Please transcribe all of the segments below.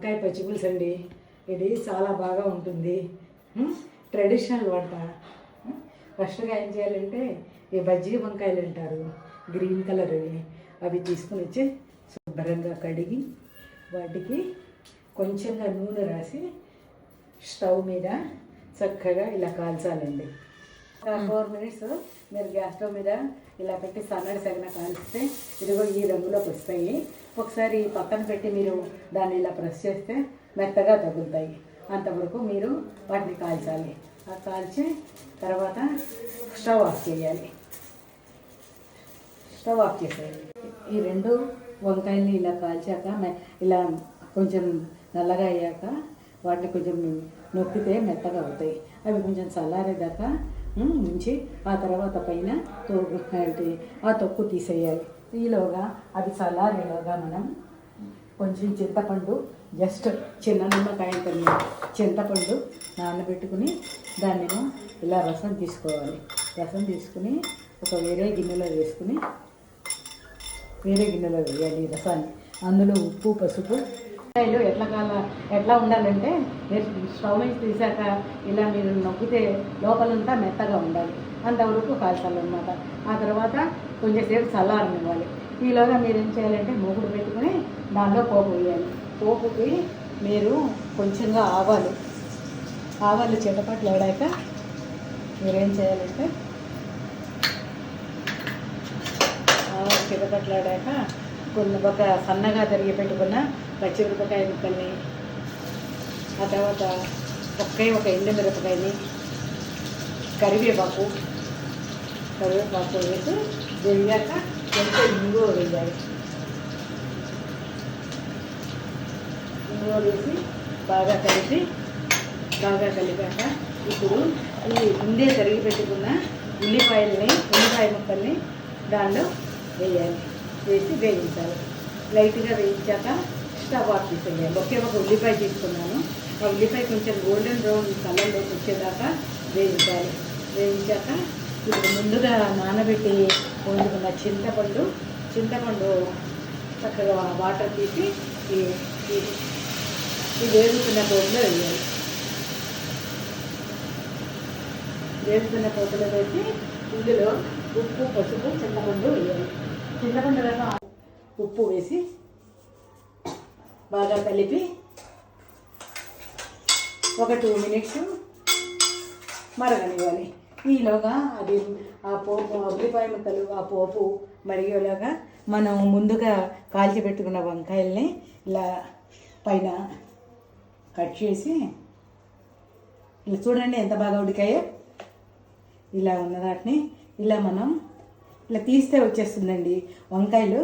వంకాయ పచ్చిపులుసు అండి. ఇది చాలా బాగా ఉంటుంది. ట్రెడిషనల్ వంట. ఫస్ట్గా ఏం చేయాలంటే ఈ బజ్జీ వంకాయలు అంటారు, గ్రీన్ కలర్, అవి తీసుకుని వచ్చి శుభ్రంగా కడిగి వాటికి కొంచెంగా నూనె రాసి స్టవ్ మీద చక్కగా ఇలా కాల్చాలండి. 4 మినిట్స్ మీరు గ్యాస్ స్టవ్ మీద ఇలా పెట్టి సన్నడి సగన కాల్చితే ఇదిగో ఈ రంగులోకి వస్తాయి. ఒకసారి పక్కన పెట్టి మీరు దాన్ని ఇలా ప్రెస్ చేస్తే మెత్తగా తగులుతాయి. అంతవరకు మీరు వాటిని కాల్చాలి. ఆ కాల్చి తర్వాత స్టవ్ ఆఫ్ చేయాలి. స్టవ్ ఆఫ్ చేసేయాలి. ఈ 2 వంకాయల్ని ఇలా కాల్చాక ఇలా కొంచెం నల్లగా అయ్యాక వాటిని కొంచెం నొక్కితే మెత్తగా అవుతాయి. అవి కొంచెం చల్లారేదాకా ఉంచి ఆ తర్వాత పైన ఆ తొక్కు తీసేయాలి. ఈలోగా అవి చల్లారేలోగా మనం కొంచెం చింతపండు, జస్ట్ చిన్న నిమ్మకాయ చింతపండు నానబెట్టుకుని దాన్ని ఇలా రసం తీసుకోవాలి. రసం తీసుకుని ఒక వేరే గిన్నెలో వేయాలి రసాన్ని. అందులో ఉప్పు, పసుపు. వంకాయలు ఎట్లా ఉండాలంటే మీరు స్టవ్ నుంచి తీసాక ఇలా మీరు నొక్కితే లోపలంతా మెత్తగా ఉండాలి. అంతవరకు కాల్చాలన్నమాట. ఆ తర్వాత కొంచెంసేపు చల్లారనివ్వాలి. ఈలోగా మీరు ఏం చేయాలంటే మూకుడు పెట్టుకుని దానిలో పోపు వేయాలి. పోపుకి మీరు కొంచెంగా ఆవాలు చిటపట్లు ఆడాక మీరేం చేయాలంటే ఆవాలు చిటపట్లాడాక ఒక సన్నగా తరిగి పెట్టుకున్న పచ్చిమిరపకాయ ముక్కల్ని, ఆ తర్వాత ఒక ఎండుమిరపకాయని, కరివేపాకు వేసి వేయాక కొంచెం ఇంగువ వేయాలి. ఇంగువ వేసి బాగా కలిపాక ఇప్పుడు ఈ ముందే తరిగి పెట్టుకున్న ఉల్లిపాయ ముక్కల్ని దానిలో వేయాలి. వేసి వేయించాలి. లైట్గా వేయించాక స్టవ్ ఆఫ్ చేసేయాలి. ఒక ఉల్లిపాయ తీసుకున్నాను. ఆ ఉల్లిపాయ కొంచెం గోల్డెన్ బ్రౌన్ కలర్లోకి వచ్చేదాకా వేయించాలి. వేయించాక ఇప్పుడు ముందుగా నానబెట్టి వండుకున్న చింతపండు చక్కగా వాటర్ తీసి ఈ వేగుతున్న పోతులో వేయాలి. వేగుతున్న పోతులో వేసి ఇందులో ఉప్పు, పసుపు, చింతపండు వేయాలి. చింతపండు రసం, ఉప్పు వేసి బాగా కలిపి ఒక 2 మినిట్స్ మరగనివ్వాలి. ఈలోగా అది ఆ పోపు, ఉల్లిపాయ ముక్కలు, ఆ పోపు మరిగేలాగా మనం ముందుగా కాల్చి పెట్టుకున్న వంకాయల్ని ఇలా పైన కట్ చేసి ఇలా చూడండి ఎంత బాగా ఉడికాయో. ఇలా ఉన్న వాటిని ఇలా మనం ఇలా తీస్తే వచ్చేస్తుందండి. వంకాయలు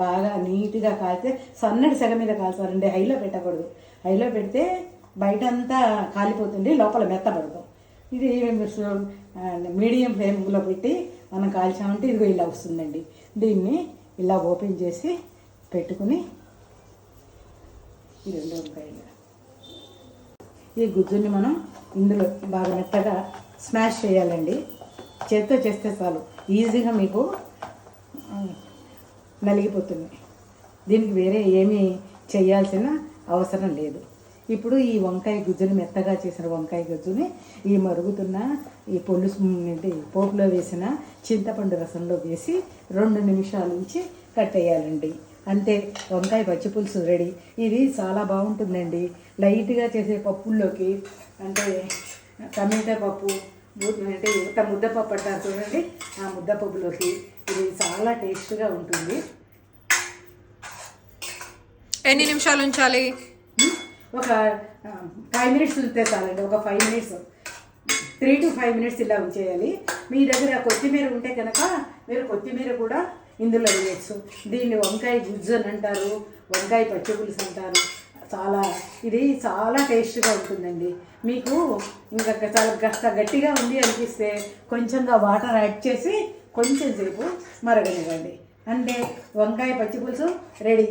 బాగా నీట్గా కాల్చితే సన్నటి సెగ మీద కాల్చాలండి. హైలో పెట్టకూడదు. హైలో పెడితే బయట అంతా కాలిపోతుంది, లోపల మెత్తపడదు. ఇది మీడియం ఫ్లేమ్లో పెట్టి మనం కాల్చామంటే ఇదిగో ఇలా వస్తుందండి. దీన్ని ఇలా ఓపెన్ చేసి పెట్టుకుని ఈ 2 వంకాయలు, ఈ గుజ్జుని మనం ఇందులో బాగా మెత్తగా స్మాష్ చేయాలండి. చేత్తో చేస్తే చాలు, ఈజీగా మీకు నలిగిపోతుంది. దీనికి వేరే ఏమీ చేయాల్సిన అవసరం లేదు. ఇప్పుడు ఈ వంకాయ గుజ్జుని, మెత్తగా చేసిన వంకాయ గుజ్జుని ఈ మరుగుతున్న ఈ పోపులో వేసిన చింతపండు రసంలో వేసి 2 నిమిషాల నుంచి కట్టేయాలండి. అంతే, వంకాయ పచ్చిపులుసు రెడీ. ఇది చాలా బాగుంటుందండి. లైట్గా చేసే పప్పుల్లోకి, అంటే టమాటా పప్పు అంటే ముద్దపప్పు అంటారు చూడండి, ఆ ముద్దపప్పులోకి ఇది చాలా టేస్ట్గా ఉంటుంది. ఎన్ని నిమిషాలు ఉంచాలి? ఒక 5 మినిట్స్ ఉంటే చాలండి. ఒక 5 మినిట్స్, 3 to 5 మినిట్స్ ఇలా ఉంచేయాలి. మీ దగ్గర కొత్తిమీర ఉంటే కనుక మీరు కొత్తిమీర కూడా ఇందులో వేయచ్చు. దీన్ని వంకాయ గుజ్జు అని అంటారు, వంకాయ పచ్చిపులుసు అంటారు. ఇది చాలా టేస్ట్గా ఉంటుందండి. మీకు ఇంకా చాలా గట్టిగా ఉంది అనిపిస్తే కొంచెంగా వాటర్ యాడ్ చేసి కొంచెం సేపు మరగనివ్వండి. అంటే వంకాయ పచ్చిపులుసు రెడీ.